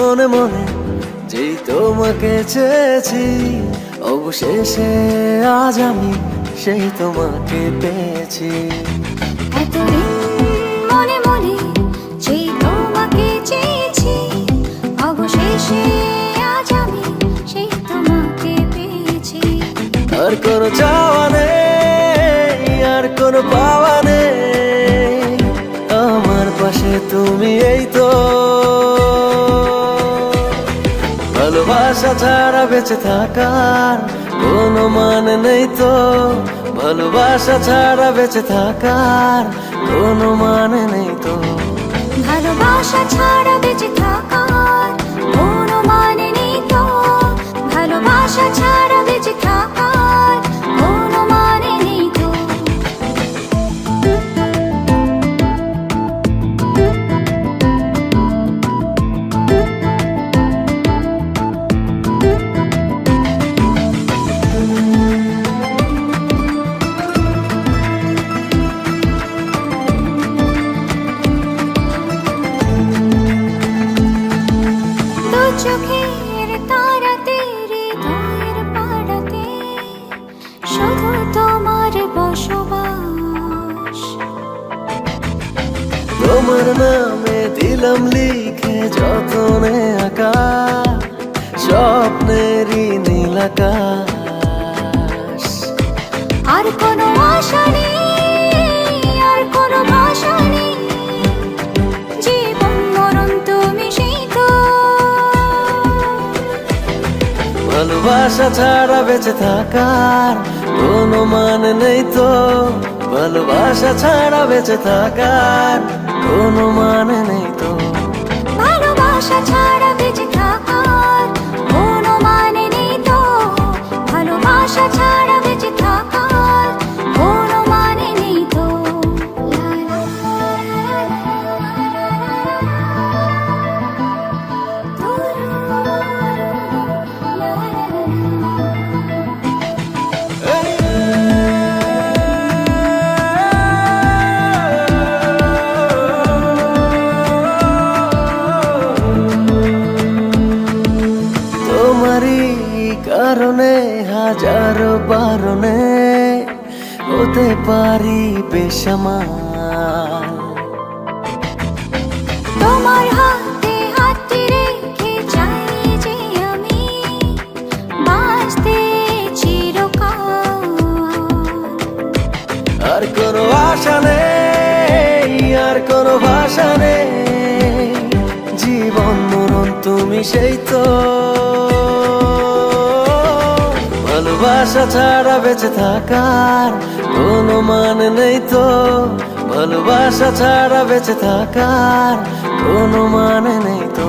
মনে মনে যেই তোমাকে চেয়েছি, অবশেষে আজ আমি সেই তোমাকে পেয়েছি। এতদিন মনে মনে যেই তোমাকে চেয়েছি, অবশেষে আজ আমি সেই তোমাকে পেয়েছি। আর কোনো চাওয়া নেই, আর কোনো পাওয়া নেই, আমার পাশে তুমি এই তো। ভালোবাসা ছাড়া বেঁচে থাকার কোনো মানে নেই তো, ভালোবাসা ছাড়া বেঁচে থাকার কোনো মানে নেই তো। ভালোবাসা ছাড়া বেঁচে থাকার কোনো মানে নেই তো, ভালোবাসা ছাড়া বেঁচে থাকার কোনো মানে নেই তো। দু চোখের তারাতে হৃদয়ের পাড়াতে শুধু তোমার বসবাস। তোমার নামে দিলাম লিখে যতনে আঁকা স্বপ্নেরই নীল আকাশ। আর কোনো আশা নেই, আর কোনো ভাষা নেই, জীবন মরণ তুমি সেই তো। ভালোবাসা ছাড়া বেঁচে থাকার কোনো মানে নেই তো, ভালোবাসা ছাড়া বেঁচে থাকার কোনো মানে নেই তো। ভালোবাসা ছাড়া বেঁচে থাকার কোনো মানে নেই তো, ভালোবাসা ছাড়া বেঁচে থাকার কোনো মানে নেই তো। তোমারই কারণে হাজারো বারণে হতে পারি বেসামাল। তোমার হাতে হাতটি রেখে চাই যে আমি বাঁচতে চিরকাল। আর কোনো আশা নেই, আর কোনো ভাষা নেই, জীবন মরণ তুমি সেই তো। ভালোবাসা ছাড়া বেঁচে থাকার কোনো মানে নেই তো, ভালোবাসা ছাড়া বেঁচে থাকার কোনো মানে নেই তো।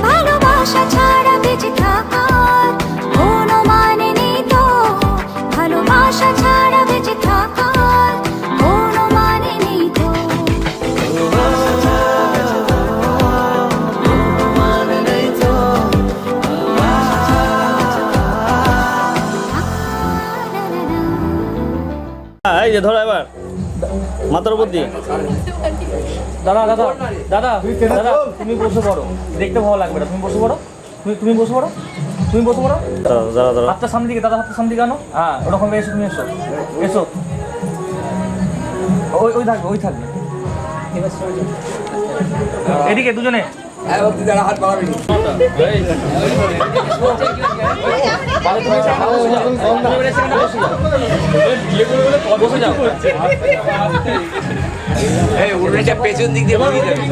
ভালোবাসা ছাড়া বেঁচে থাকার কোনো মানে নেই তো, ভালোবাসা ছাড়া বেঁচে থাকার কোনো মানে নেই তো। ভালোবাসা ছাড়া বেঁচে থাকার কোনো মানে নেই তো, ভালোবাসা ছাড়া বেঁচে এই যে ধরো এবার মাথার উপর দিয়ে। দাদা দাদা দাদা দাদা তুমি বসে পড়ো, দেখতে ভালো লাগবে না। তুমি বসে পড়ো, তুমি বসে পড়ো, তুমি বসে পড়ো। দাদা দাদা হাতটা সামনে দিকে, দাদা হাতটা সামনে দিকে আনো। হ্যাঁ ওরকম এসো, তুমি এসো এসো। ওই ওই থাকবে, ওই থাকবে। এদিকে দুজনে হাত বাড়াবি। বসে যাও। পেছন দিক দিয়ে বলিয়ে দেবে।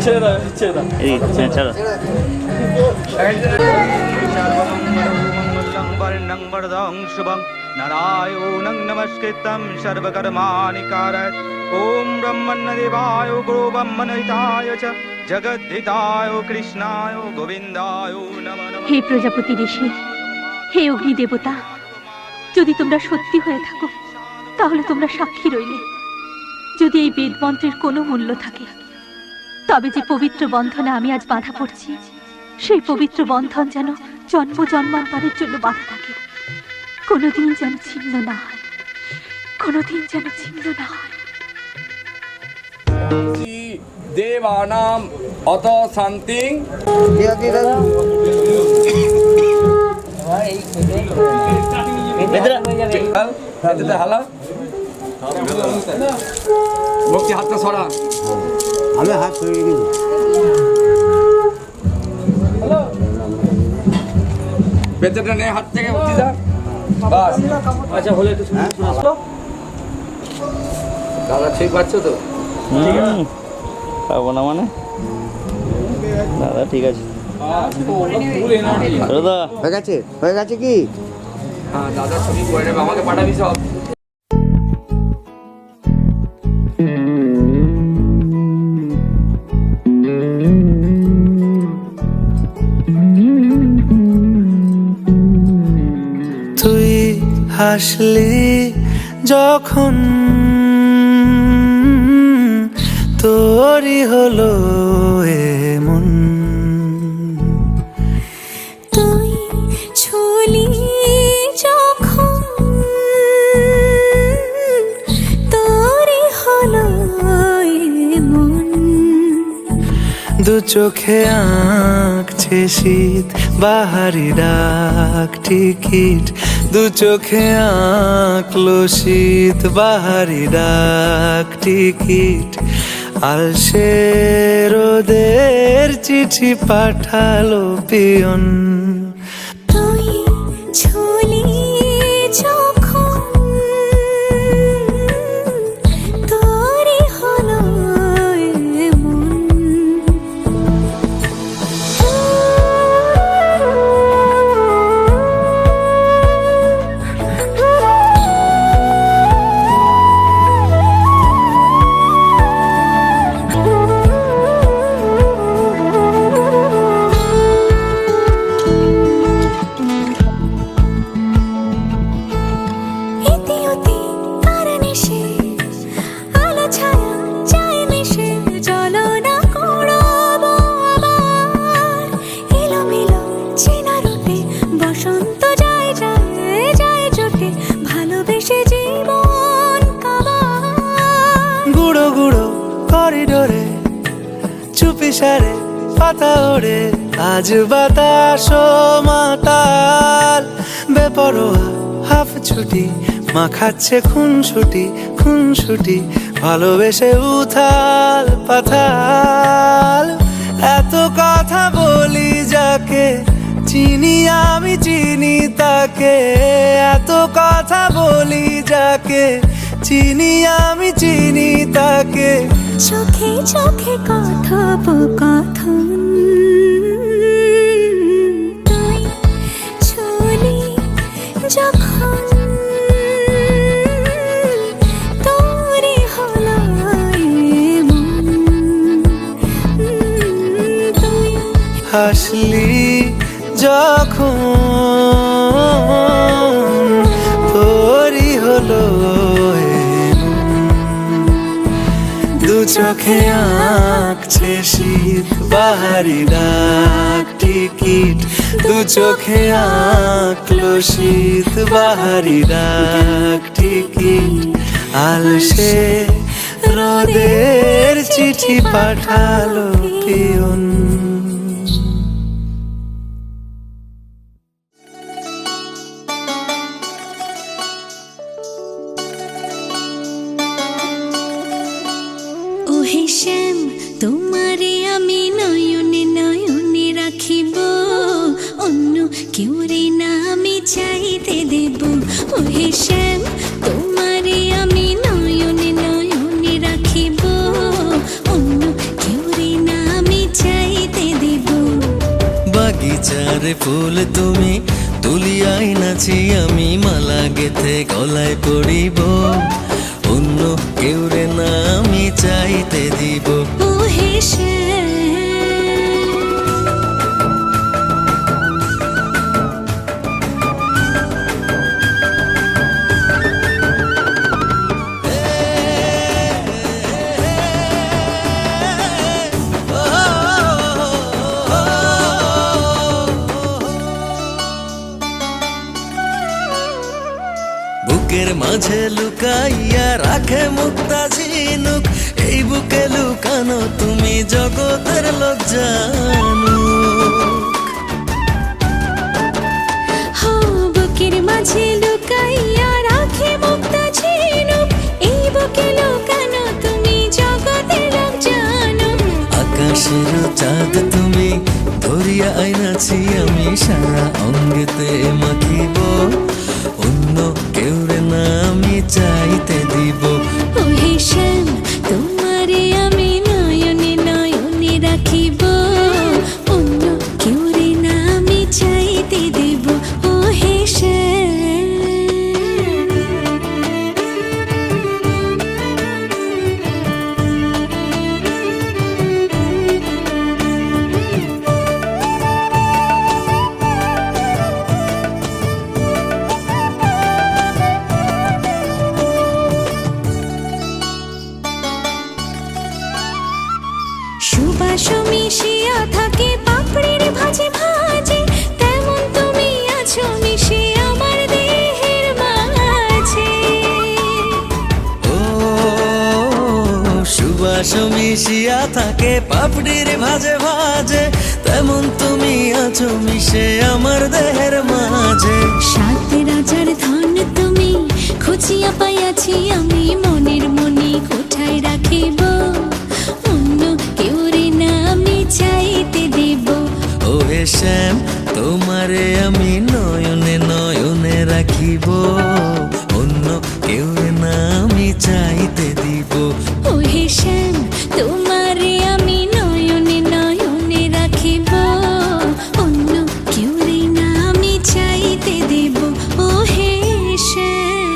ছেড়ে দাও, ছেড়ে দাও, ছেড়ে দাও। शुभं नारायणं नमस्कृतं सर्वकर्माणि कारयत्। ॐ ब्रह्मण्यदेवाय गुरु ब्रह्मणहिताय च जगद्धिताय कृष्णाय गोविन्दाय नमः नमः। হে প্রজাপতি ঋষি, হে অগ্নি দেবতা, যদি তোমরা সত্যি হয়ে থাকো তাহলে তোমরা সাক্ষী রইলে। যদি এই বেদ মন্ত্রের কোনো মূল্য থাকে, তবে যে পবিত্র বন্ধনে আমি আজ বাঁধা পড়ছি, সেই পবিত্র বন্ধন যেন জন্ম জন্মান্তরের জন্য বাঁধা থাকে, কোনোদিন যেন ছিন্ন না হয়, কোনোদিন যেন ছিন্ন না হয়। দেবানাম অত শান্তিং হালা ভক্তি হাতটা সরা আমি হাত সরিয়ে দিই। পেটেটা নে হাত থেকে ভক্তি দা বাস। আচ্ছা হলে একটু শুনে আসলো। দাদা ঠিক পাচ্ছ তো? পাবো না মানে দাদা ঠিক আছে দাদা হয়ে গেছে কি? হ্যাঁ দাদা ছবি করে নেবে, আমাকে পাঠাবি সব। তুই হাসলি যখন তোরই হলো এমন, তুই ছুলি যখন তোরই হলো এমন। দু চোখে আঁকছে শীত বাহারি ডাক টিকিট, দু চোখে আঁকলো শীত বাহারি ডাক টিকিট, আলসে রোদের চিঠি পাঠালো পিয়ন। তুই ছুলি যখন তোরই হলো এমন। ইতিউতি কারণেসে আলো ছায়া যায় মিশে, চলো না করবো আবার এলোমেলো চেনা রূপে। বসন্ত যায় যায় যায় জোটে, ভালোবেসে জীবন কাবার। গুঁড়ো গুঁড়ো করিডোরে চুপি সারে পাতা ওড়ে, আজ বাতাস মাতাল বেপরোয়া হাফ ছুটি, মাখাচ্ছে খুনসুটি ভালোবেসে উথাল পাথাল। এত কথা বলি যাকে চিনি আমি চিনি তাকে, এত কথা বলি যাকে চিনি আমি চিনি তাকে। চোখে চোখে কথোপকথন, তুই ছুলি যখন তোরই হলো এমন। তুই হাসলি যখন তোরই হলো এমন, দু চোখে আঁকছে শীত বাহারি ডাক টিকিট, দু চোখে আঁকলো শীত বাহারি ডাক টিকিট, আলসে রোদের চিঠি পাঠালো পিয়ন। ওহে শ্যাম, তোমারে আমি নয়নে নয়নে রাখিব, অন্য কেউ রে না আমি চাইতে দেব। ওহে শ্যাম, তোমারে আমি নয়নে নয়নে রাখিব, অন্য কেউ রে না আমি চাইতে দেব। বাগিচার ফুল তুমি তুলিয়াই নাচি আমি, মালা গেথে গলায় পড়িব, অন্য কেউ রে না আমি চাইতে দিব। ওহে শ্যাম, বুকের মাঝে লুকাইয়া রাখে মুক্তা ঝিনুক, এই বুকে লুকানো তুমি জগতের লোক জানুক। বুকের মাঝে লুকাইয়া রাখে মুক্তা ঝিনুক, এই বুকে লুকানো তুমি জগতের লোক জানো। আকাশের চাঁদ তুমি ধরিয়া আইনাছি আমি, সারা অঙ্গেতে মাখিব, অন্য কেউ রে না আমি চাইতে দিব। ও হে শ্যাম, তোমারে আমি নয়নে নয়নে রাখিব, অন্য কেউ রে না আমি চাইতে দেব। ও হে শ্যাম, সুবাস মিশিয়া থাকে পাপড়ির ভাজে ভাজে, তেমন তুমি আছো মিশে আমার দেহের মাঝে। ও সুবাস মিশিয়া থাকে পাপড়ির ভাজে ভাজে, তেমন তুমি আছো মিশে আমার দেহের মাঝে। সাত রাজার ধন তুমি খুঁজিয়া পাইয়াছি আমি, মনের মনে কোঠায় রাখিব, অন্য কেউ রে না আমি চাইতে দেব। ও হে শ্যাম, তোমারে আমি নয়নে নয়নে রাখিব, অন্য কেউ না আমি চাইতে দিব। ও হে শ্যাম, তোমারে আমি নয়নে নয়নে রাখিব, অন্য কেউ রে না আমি চাইতে দেব। ও হে শ্যাম,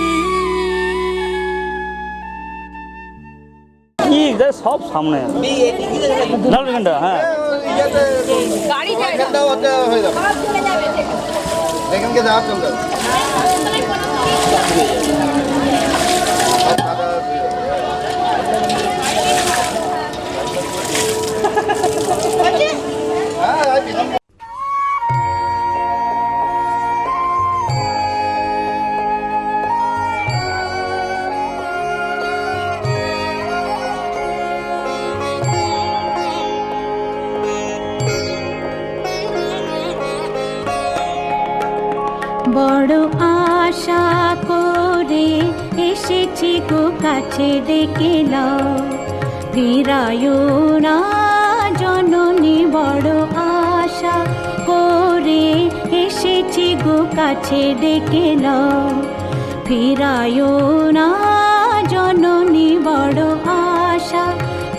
কি দেখ সব সামনে নালবেনটা। হ্যাঁ এখানকে যাওয়ার জন্য বড় আশা করে এসেছি গো কাছে ডেকে নাও, ফিরায়ো না জননী। বড় আশা করে এসেছি গো কাছে ডেকে নাও, ফিরায়ো না জননী। বড় আশা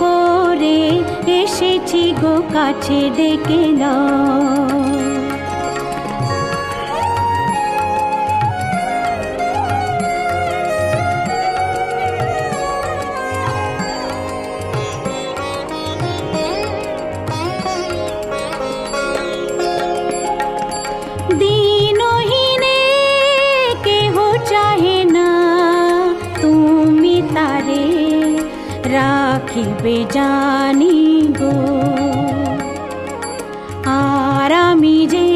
করে এসেছি গো কাছে ডেকে নাও। দিনহীনে কেহ চাহে না তুমি তারে রাখিবে জানি গো, আর আমি যে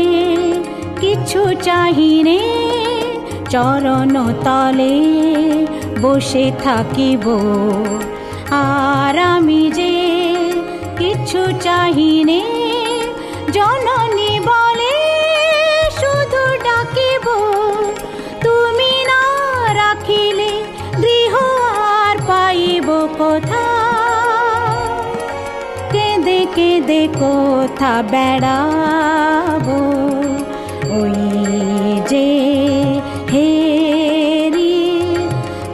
কিছু চাহিনে চরণ তলে বসে থাকিব, আর আমি যে কিছু চাহিনে জননী বলে শুধু ডাকিব। তুমি না রাখিলে গৃহ আর পাইব কোথা, কেঁদে কেঁদে কোথা বেড়াবো। ওই যে হেরি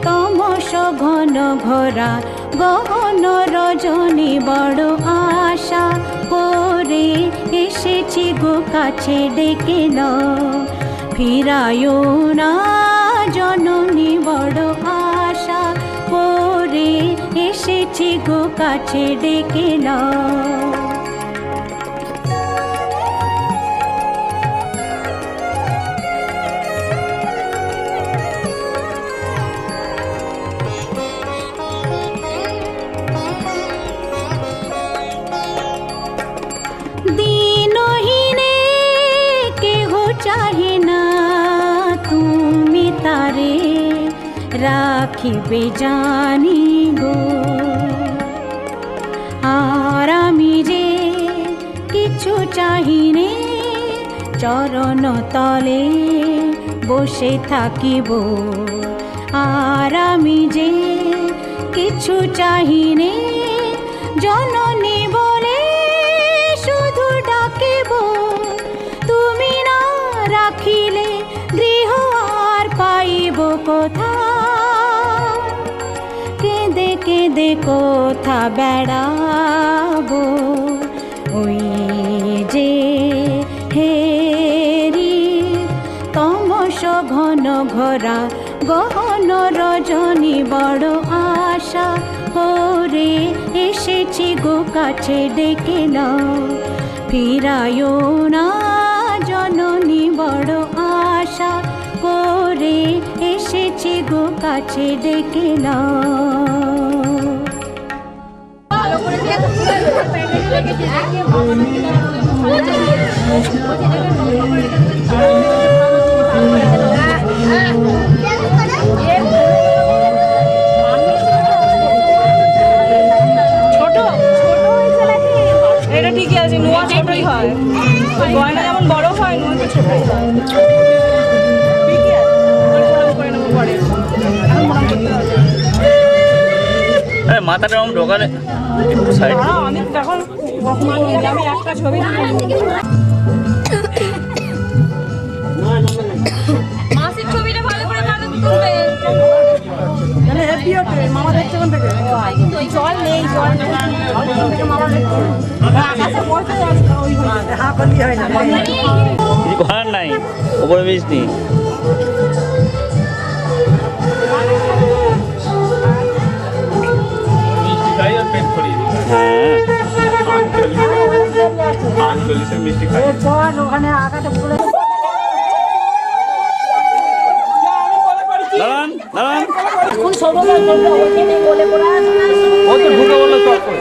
তমস ঘন ঘোরা গহন রজনী। বড় আশা করে এসেছি গো কাছে ডেকে নাও, ফিরায়ো না জননী। বড় আশা করে এসেছি গো কাছে ডেকে নাও। দিনহীনে কেহ চাহে না তুমি তারে রাখিবে জানি গো। আর আমি যে কিছু চাহিনে চরণ তলে বসে থাকিব। আর আমি যে কিছু চাহিনে জননী বলে শুধু ডাকিব। তুমি না রাখিলে গৃহ আর পাইব কোথা। কেঁদে কেঁদে কোথা বেড়াবো ওই যে হেরি তমস ঘন ঘোরা গহন রজনী বড় আশা করে এসেছি গো কাছে ডেকে নাও। ফিরায়ও না জননী বড় আশা করে এসেছি গো কাছে ডেকে নাও। এটা ঠিকই আছে, নোয়া ছোটই হয়, গয়না যেমন বড় হয় নোয়া তো ছোটই হয়। ঠিকই আছে, প্রণাম করে নেবো পরে, এখন প্রণাম করতে হবে। মাথাটা এরকম ঢোকালে একটু সাইড। আমি তখন আমি একটা ছবি মাসির ছবিটা ভালো করে ভালো তুলবে। মামা দেখছে কোন থেকে? জল নেই, জল নেই, মামা দেখছে আকাশে পড়তে হা করলি হয় না, কিছু করার নাই, ওপরে বৃষ্টি। দাঁড়ান দাঁড়ান, ও তো ঢুকে বললো চট করে।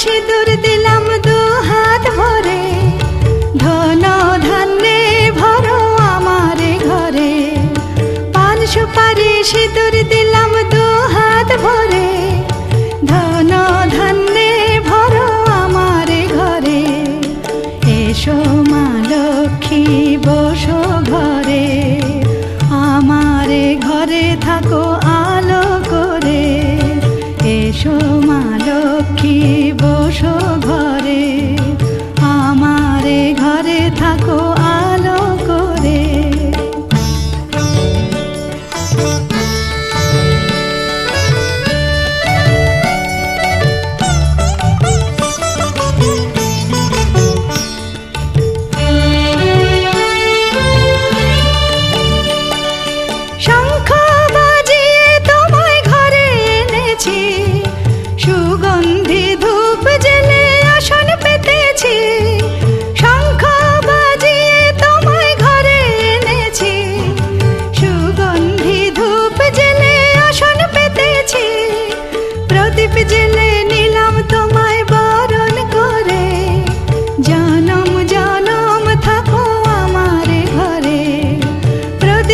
সিঁদুর দিলাম দু হাত ভরে, ধন ধান্যে ভরো আমারে ঘরে। পান সুপারি সিঁদুর দিলাম দু হাত ভরে, ধন ধান্যে ভরো আমারে ঘরে। এসো মা লক্ষ্মী বসো ঘরে, আমারে ঘরে থাকো আলো করে। এসো মা লক্ষ্মী বসো ঘরে, আমারে ঘরে থাকো আলো করে।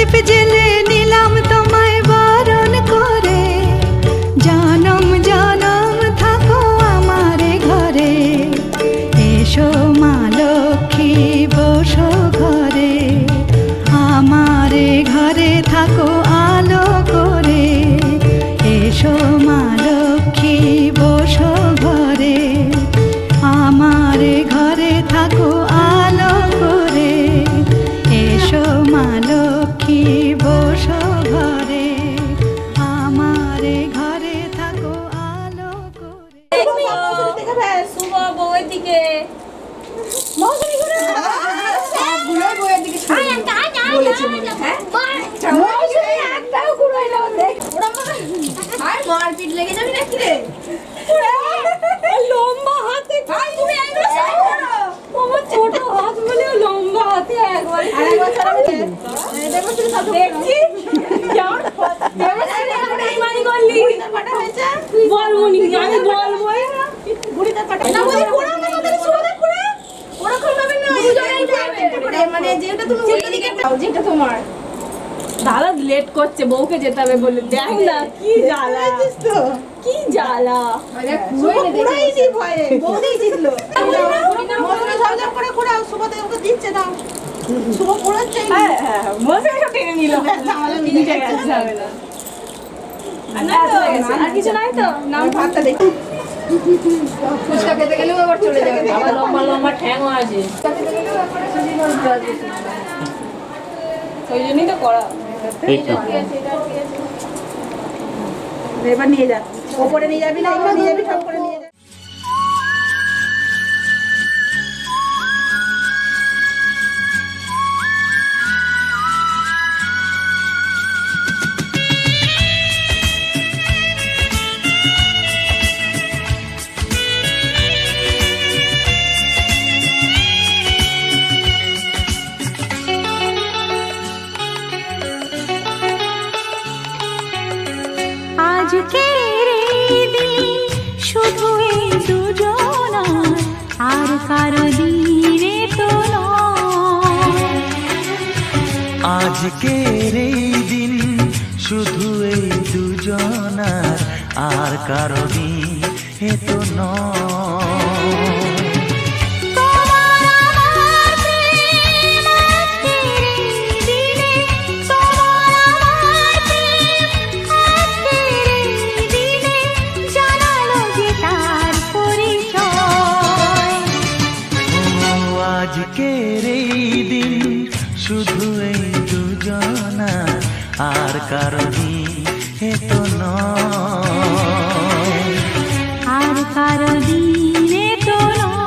প্রদীপ জেলে নিলাম তোমায় বরণ করে, জনম জনম থাকো আমারে ঘরে, এসো মা লক্ষ্মী বসো ঘরে, আমারে ঘরে থাকো আলো করে, এসো মা লক্ষ্মী বসো ঘরে, আমারে ঘরে থাকো আলো করে, এসো মা লক্ষ্মী বসো ঘরে, আমারে ঘরে থাকো আলো করে। শুভ বউয়ের দিকে মারপিট লেগে যাবি নাকি রে? লম্বা হাতে তুমি একবার আমার ছোট হাত বলে লম্বা হাতে একবার দেখছি মানি করলি বলবো নি আমি বলবোই বুড়িটা পাঠা না বলি কোড়া না আমাদের সোনা কোড়া ওরকম ভাবে না দুজনেই করবে মানে যেটা তুমি উল্টো দিকে দাও যেটা তোমার দাদা লেট করছে বউকে যেতে হবে বলে দেখ না কি জ্বালা কি জ্বালা আরে পুরাই দি ভয়ে বউ দিয়ে জিতলো মনে সবজাম করে কোড়া সুবতে ওকে দিচ্ছে দাও শুভ কোড়াচ্ছে হ্যাঁ হ্যাঁ মনে সব টেনে নিল তাহলে মিলে গেছে আর কিছু নাই তো নাম ভাতটা দেখি ফুচকা খেতে গেলেও আবার চলে যাবে আবার লম্বা লম্বা ঠ্যাংও আছে খেতে গেলেও আবার সুজি বলতে আছে ওই জন্যই তো করা এবার নিয়ে যা ওপরে নিয়ে যাবি না এখানে নিয়ে যাবি সব করে নিয়ে যা আজকের এই দিন শুধু এই দুজনার, আর কারো দিনে তো নয়। আজকের এই দিন শুধু এই দুজনার, আর কারো দিন এ তো নয়। তোমার আমার প্রেম আজকের এই দিনে, তোমার আমার প্রেম আজকের এই দিনে, জানালো যে তার পরিচয়। ও আজকের এই দিন শুধু এই দুজনার, আর কারো দিন এ তো নয়। আর কারো দিনে তো নয়।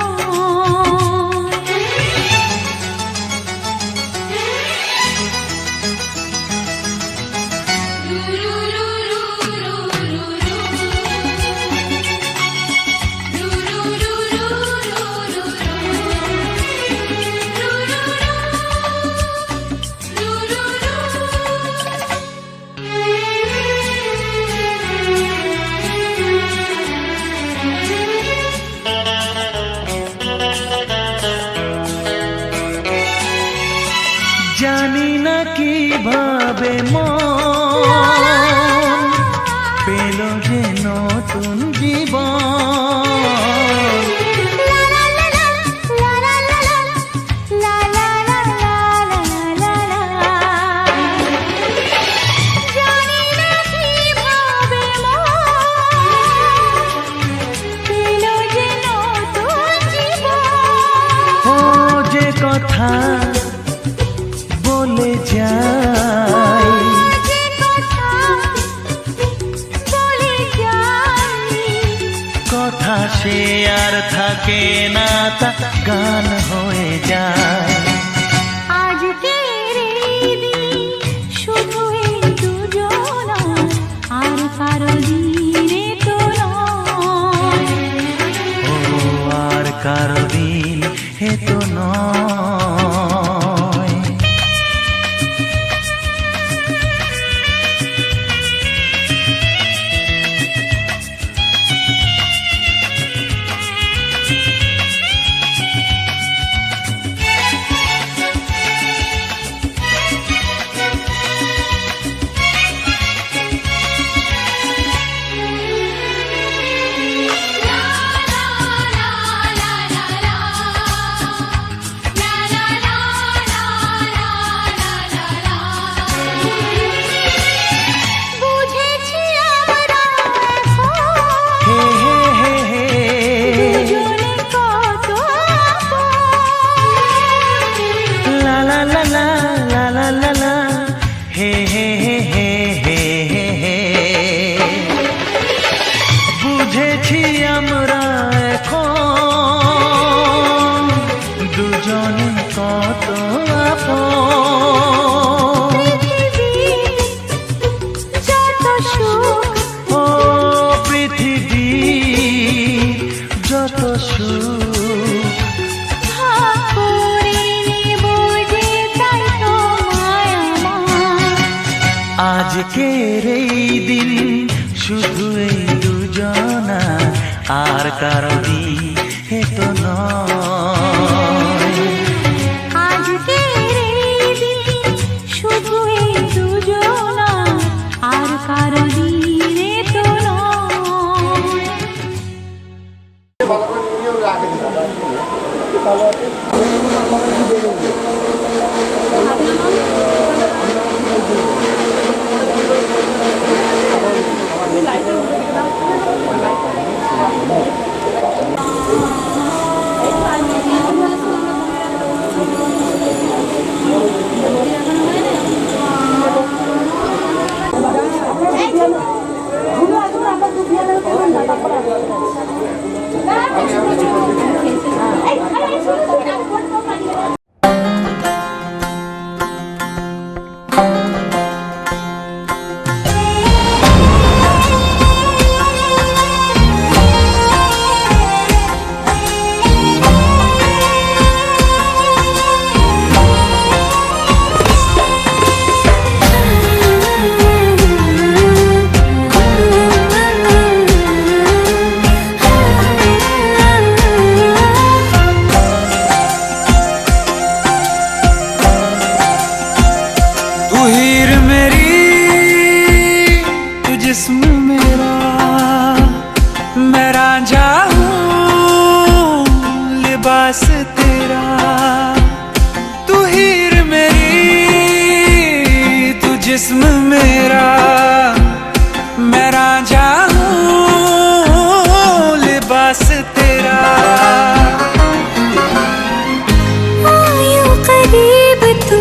জানি না কিভাবে মন পেল যে নতুন জীবন। ও যে কথা বলে যায়, কথা সে আর থাকে না, তা গান হয়ে যায়। আজকের এই দিন শুধু এই দুজনার, আর কারো দিনে তো নয়। ও আর কারো দিন এ তো নয়। হে হে হে হে হে হে হে। বুঝেছি আমরা এখন দুজনে কত আপন। যত সুখ ও পৃথিবী যত সুখ ভাগ করে নেব যে তাই তো মায়া। আজকের এই দিন শুধু এই দুজনা আর কারো দিন তো নয়। আজকের এই দিন শুধু এই দুজনা আর কারো দিনে তো নয়। जिस्म मेरा मैं रांझा हूँ लिबास तेरा। तू हीर मेरी तू जिस्म मेरा मैं रांझा हूँ लिबास तेरा। आयो करीब तू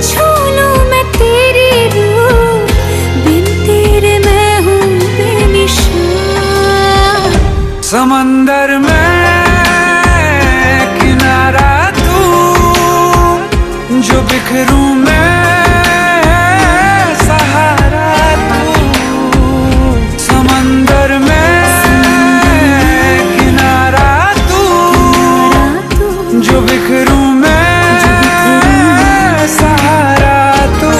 छू लूं मैं तेरी रूह बिन तेरे मैं हूँ बेनिशान। समंदर में किनारा तू जो बिखरूं मैं सहारा तू। समंदर में किनारा तू जो बिखरूं मैं सहारा तू।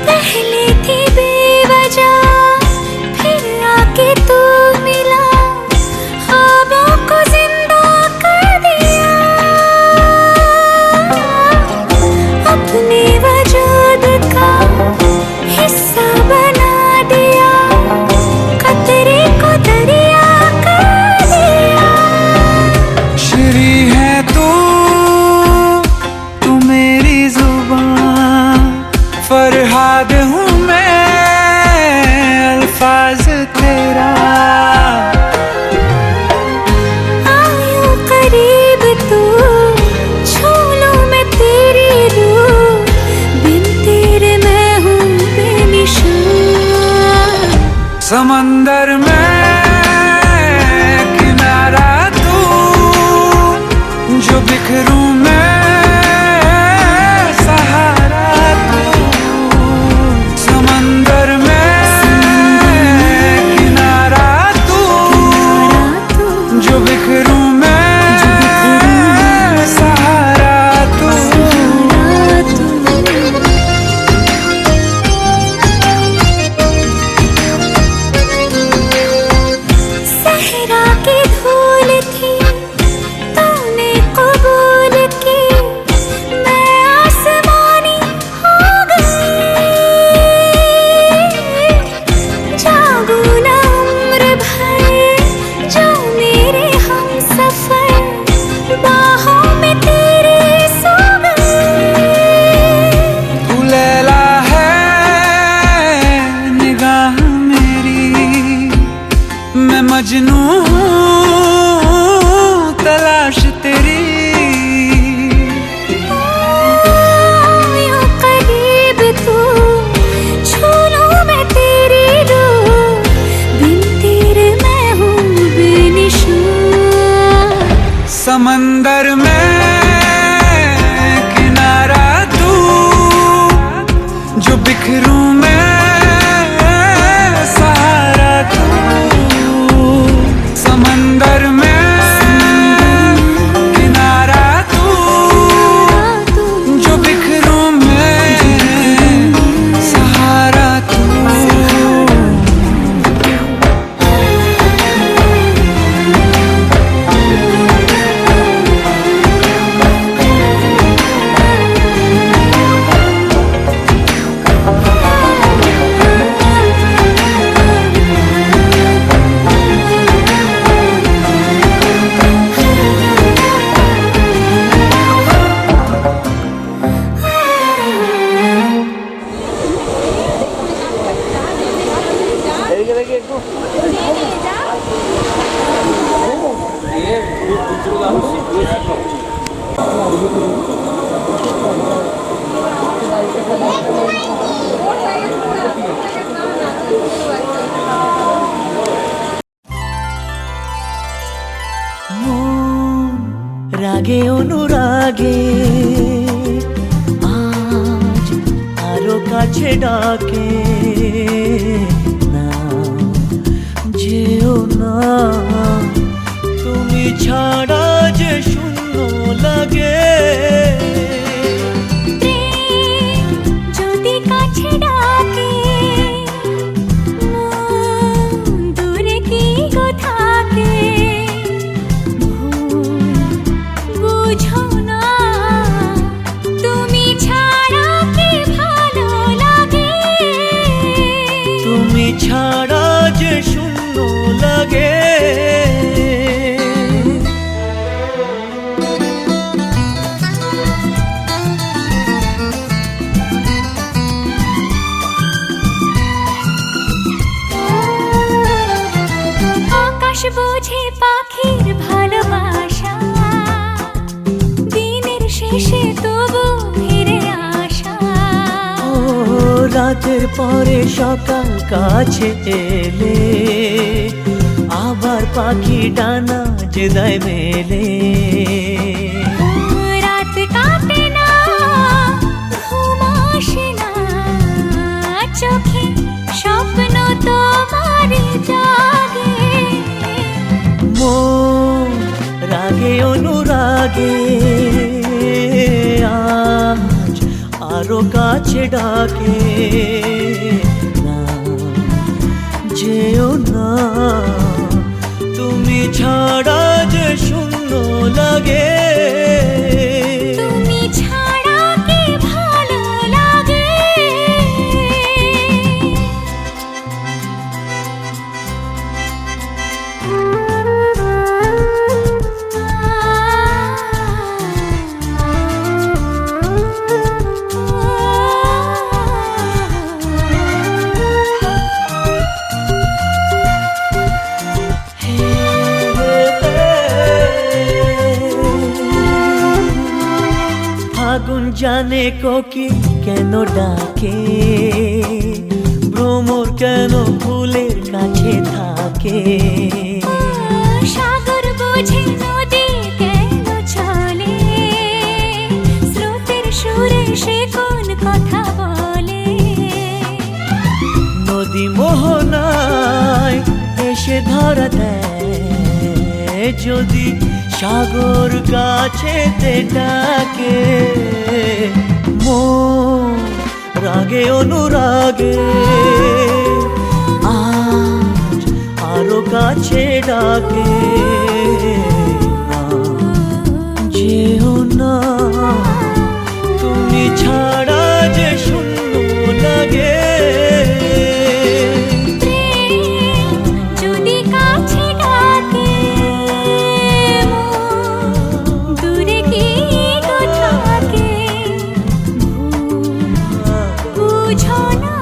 पहले थी बेवजह फिर आके तू मिला ख्वाबों को जिंदा कर दिया। अपने वजूद का हिस्सा बना दिया कतरे को दरिया कर दिया। श्री है तू मेरी जुबान फरहाद हूँ मैं अल्फाज तेरा। आयो करीब तू छू लूं मैं तेरी रूह बिन तेरे मैं हूँ बेनिशान। समंदर में किनारा तू जो बिखरूं मैं सहारा तू। समंदर में किनारा तू जो बिखरूं मैं सहारा तू। सहरा की धूल थी तूने कबूल की मजनू हूँ तलाश तेरी यूं करीब तू छू लूं मैं तेरी रूह बिन तेरे मैं हूँ बेनिशान समंदर में किनारा तू जो बिखरूं मैं सहारा तू समंदर में किनारा तू जो बिखरूं मैं सहारा तू এদিকে দেখি একটু রাগে অনুরাগে আজ আরো কাছে ডাকে না যেও না তুমি ছাড়া যে শূন্য লাগে প্রেম যদি কাছে ডাকে মন দূরে কি গো থাকে বুঝো না তুমি ছাড়া কি ভালো লাগে তুমি ছাড়া যে শূন্য লাগে আকাশ বোঝে পাখির ভালোবাসা দিনের শেষে তবু ফিরে আসা ও রাতের পরে সকাল কাছে এলে আবার পাখি ডানা যে দেয় মেলে রাত কাটে না ঘুম আসে না চোখে স্বপ্ন তোমার জাগে মন রাগে অনুরাগে আজ আরো কাছে ডাকে না যেও না তুমি ছাড়া যে শূন্য লাগে তুমি ছাড়া কি ভালো লাগে আগুন জানে কোকিল কেন ডাকে ভ্রমর কেন ফুলের কাছে থাকে সাগর বোঝে নদী কেন চলে স্রোতের সুরে সে কোন কথা বলে নদী মোহনায় এসে ধরা দেয় যদি সাগর কাছেতে ডাকে মন রাগে অনুরাগে আজ আরো কাছে ডাকে না যেও না তুমি ছাড়া যে শূন্য লাগে প্রেম যদি কাছে ডাকে মন দূরে কি গো থাকে বুঝো না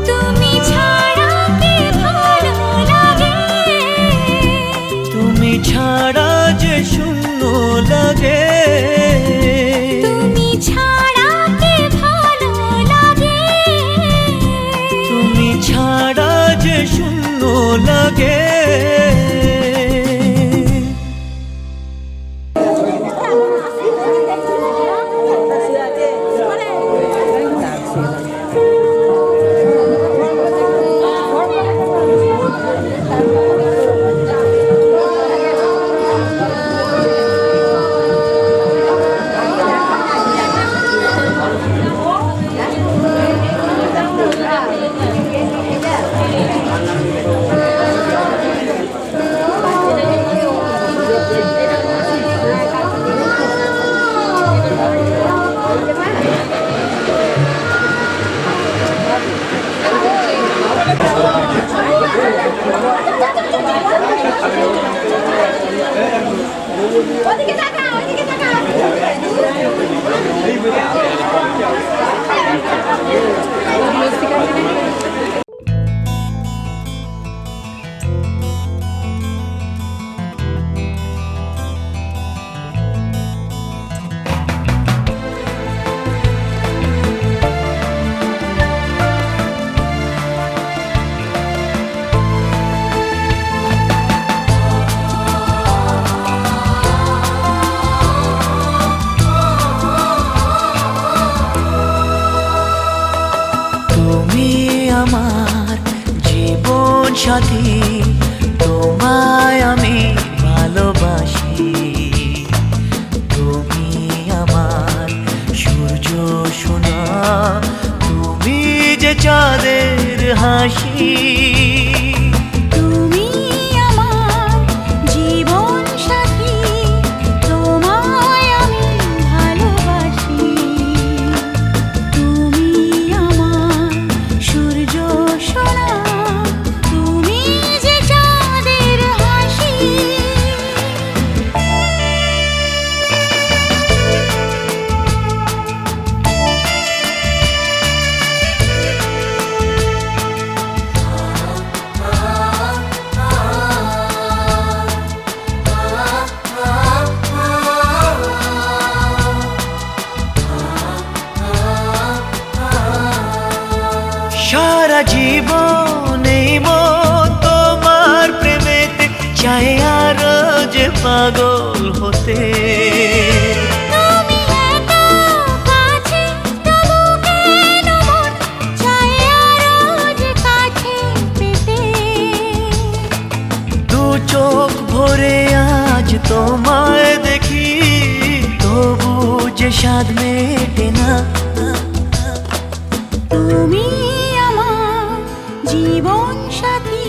তুমি ছাড়া কি ভালো লাগে লাগে। ওদিকে তাকা, ওদিকে তাকা। তুমি আমার জীবন সাথী, তোমায় আমি ভালোবাসি। তুমি আমার সূর্য সোনা, তুমি যে চাঁদের হাসি। তুমি আমার জীবন সাথী, তোমায় আমি ভালোবাসি। তুমি আমার সূর্য সোনা, তুমি যে চাঁদের হাসি। সারা জীবন এই মন তোমার প্রেমেতে চাই আরো যে পাগল হতে। তুমি এত কাছে, তবু কেন মন চায় আরো যে কাছে পেতে। দু চোখ ভরে আজ তোমায় দেখি, তবু যে স্বাদ মেটে না। তুমি আমার জীবন সাথী,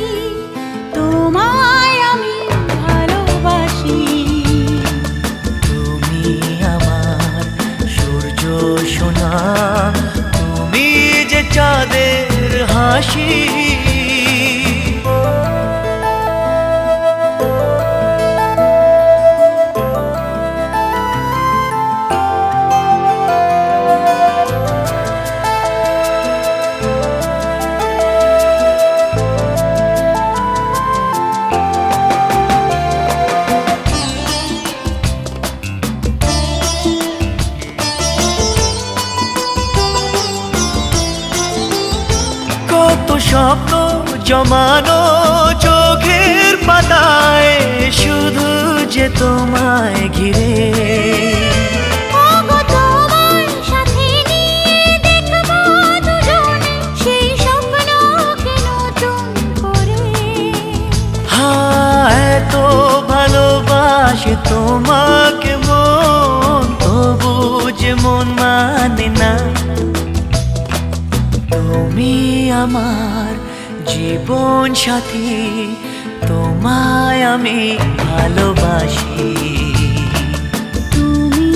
তোমায় আমি ভালোবাসি। তুমি আমার সূর্য সোনা, তুমি যে চাঁদের হাসি। কত স্বপ্ন জমানো চোখের পাতায়, শুধু যে তোমায় ঘিরে। ওগো তোমার সাথে নিয়ে দেখবো দুজনে সেই স্বপ্নকে নতুন করে। এত ভালোবাসে তোমাকে মন, তবু যে মন মানে না। তুমি আমার জীবন সাথী, তোমায় আমি ভালোবাসি। তুমি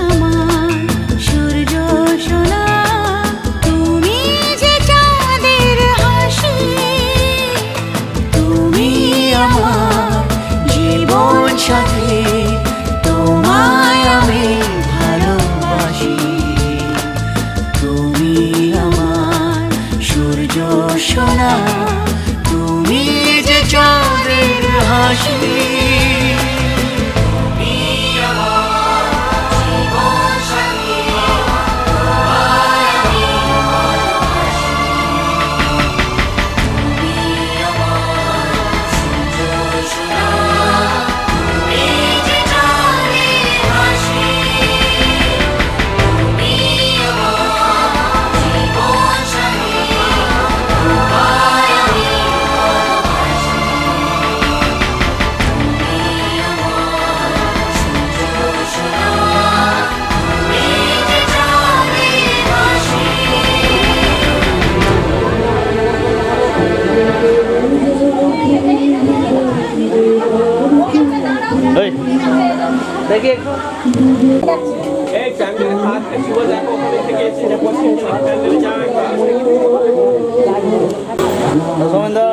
আমার সূর্য সোনা, তুমি যে চাঁদের হাসি। তুমি আমার জীবন সাথী, তোমায় আমি ভালোবাসি। তুমি আমার সূর্য সোনা, তুমি যে চাঁদের হাসি। একটু এই প্যান্ডেলের হাত শুভ দেখো ওখানে থেকে এসে যে পশ্চিম প্যান্ডেলে যাও একবার সোমেন্দা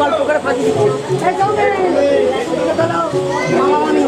গল্প করে ফাঁকি দিচ্ছি এই যাও রে দাঁড়াও মামা মামি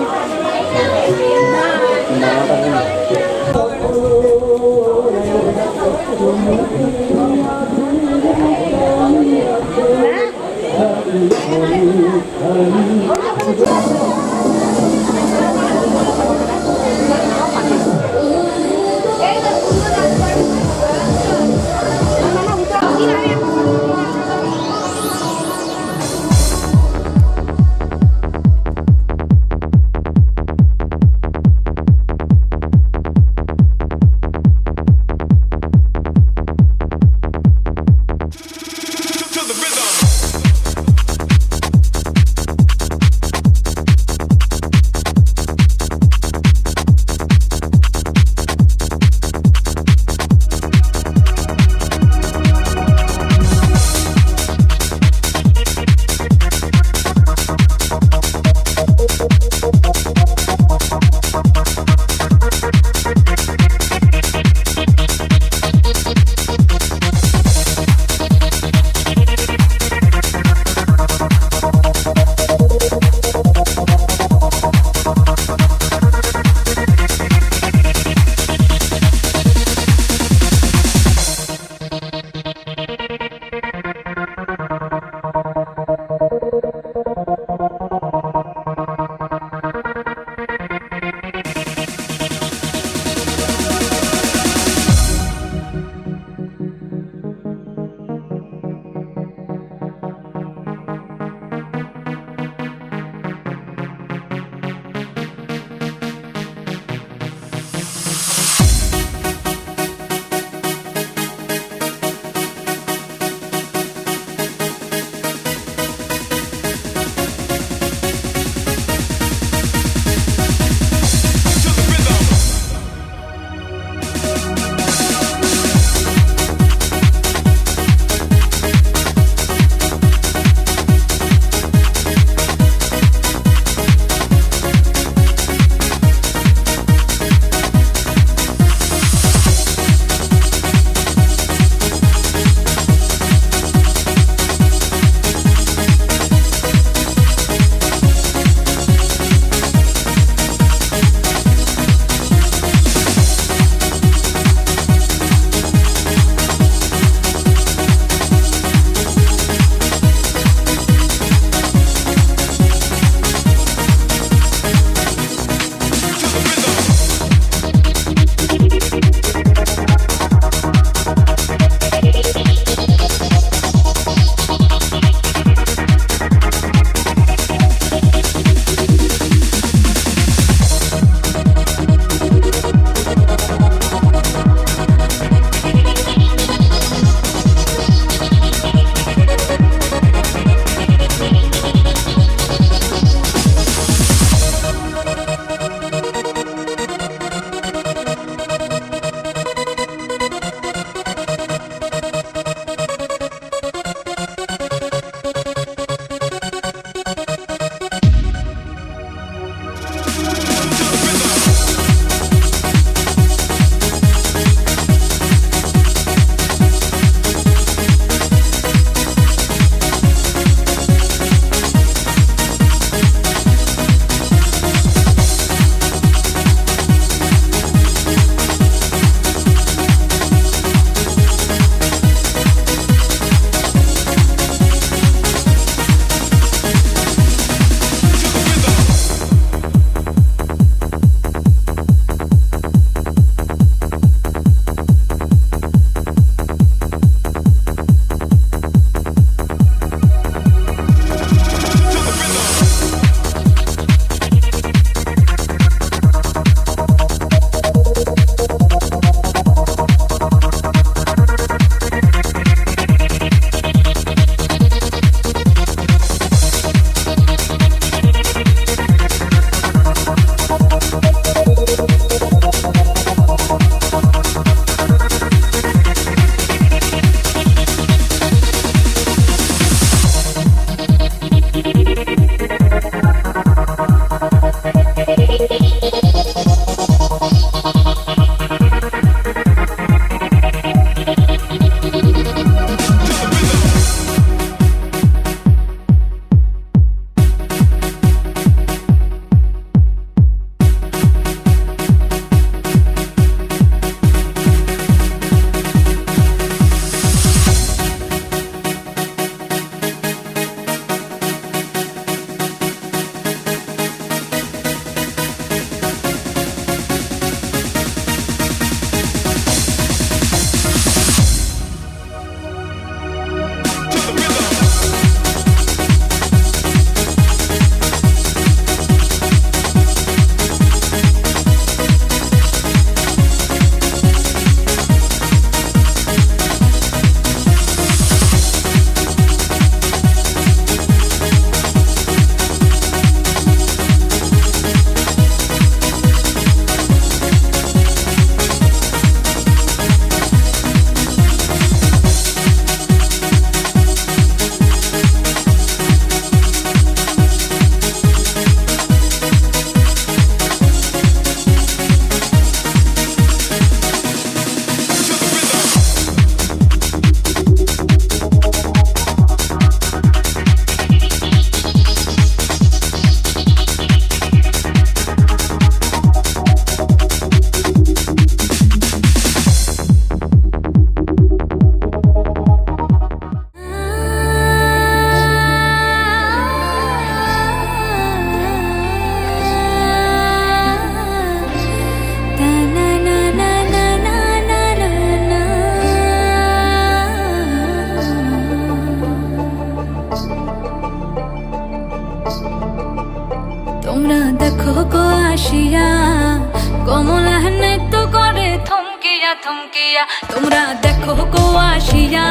থমকিয়া তোমরা দেখো গো আসিয়া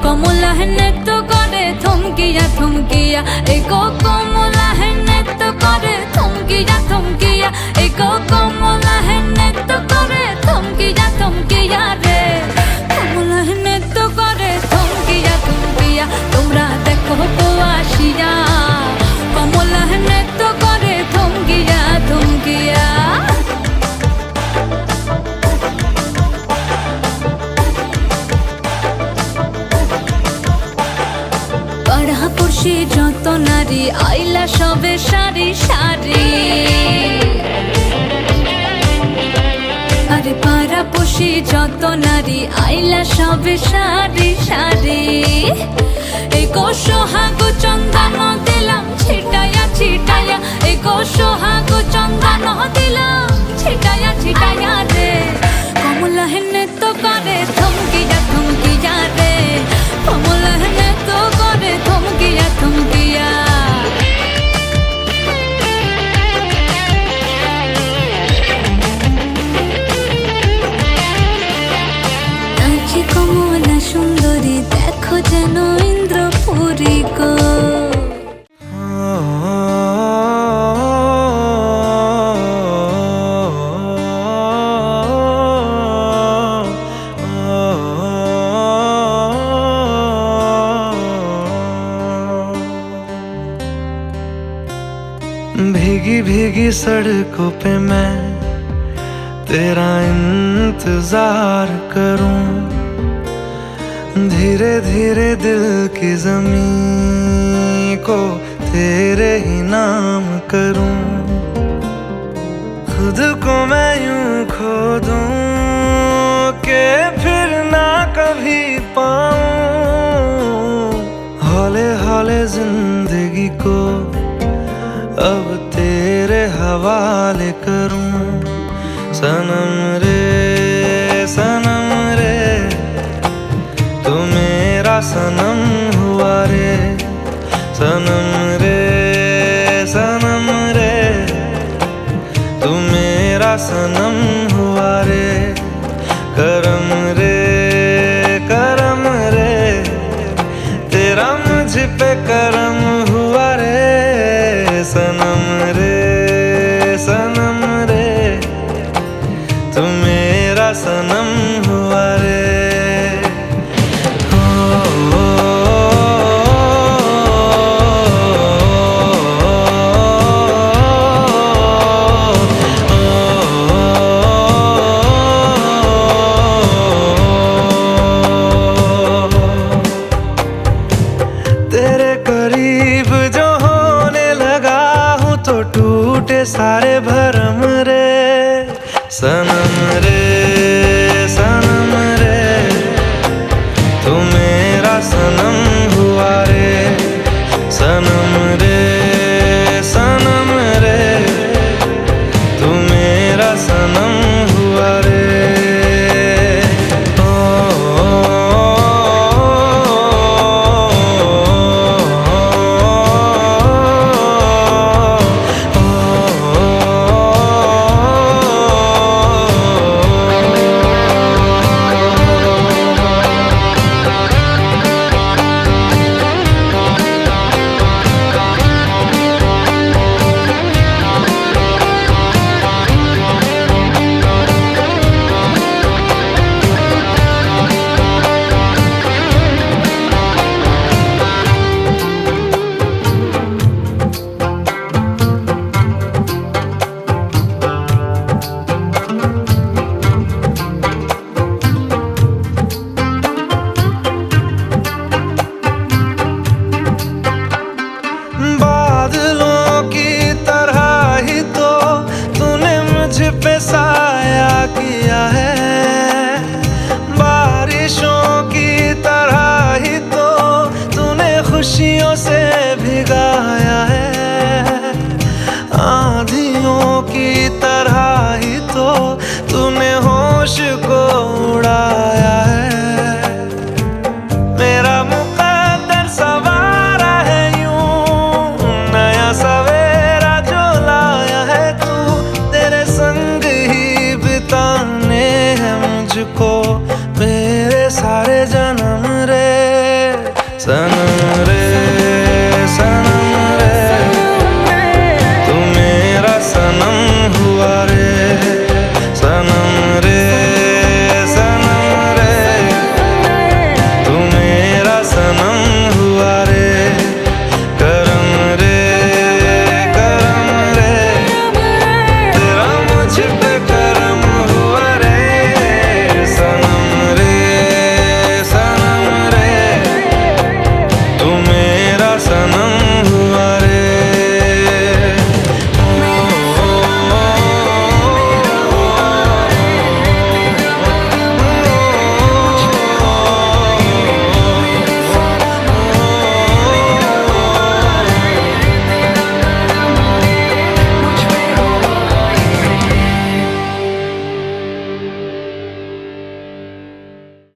কমলা নৃত্য করে থমকিয়া থমকিয়া এই গো কমলা নৃত্য করে থমকিয়া থমকিয়া এই গো কমলা নৃত্য করে থমকিয়া থমকিয়া রে কমলা নৃত্য করে থমকিয়া থমকিয়া তোমরা দেখো গো আসিয়া কমলা নৃত্য করে থমকিয়া থমকিয়া পাড়াপড়শি যত নারী আইলা সবে সারি সারি আরে পাড়াপড়শি যত নারী আইলা সবে সারি সারি এই গো সোহাগ চন্দন দিলাম ছিটায়া ছিটায়া এই গো সোহাগ চন্দন দিলাম ছিটায়া ছিটায়া রে কমলা নৃত্য করে থমকিয়া থমকিয়া রে কমলা নৃত্য করে থমকিয়া থমকিয়া নাচে কমলা সুন্দরী দেখো যেন ইন্দ্রপুরী গো भीगी भीगी सड़कों पे मैं तेरा इंतजार करूं, धीरे धीरे दिल की ज़मीं को तेरे ही नाम करूं, खुद को मैं यूं खो दूं कि फिर ना कभी पाऊं, हौले हौले जिंदगी को अब तेरे हवाले करूं, सनम रे तू मेरा सनम हुआ रे, सनम रे तू मेरा सनम हुआ रे, करम रे तेरा मुझ पे करम हुआ रे, सनम रे तू मेरा सनम हुआ रे। ओ, ओ, ओ, ओ, আরে জান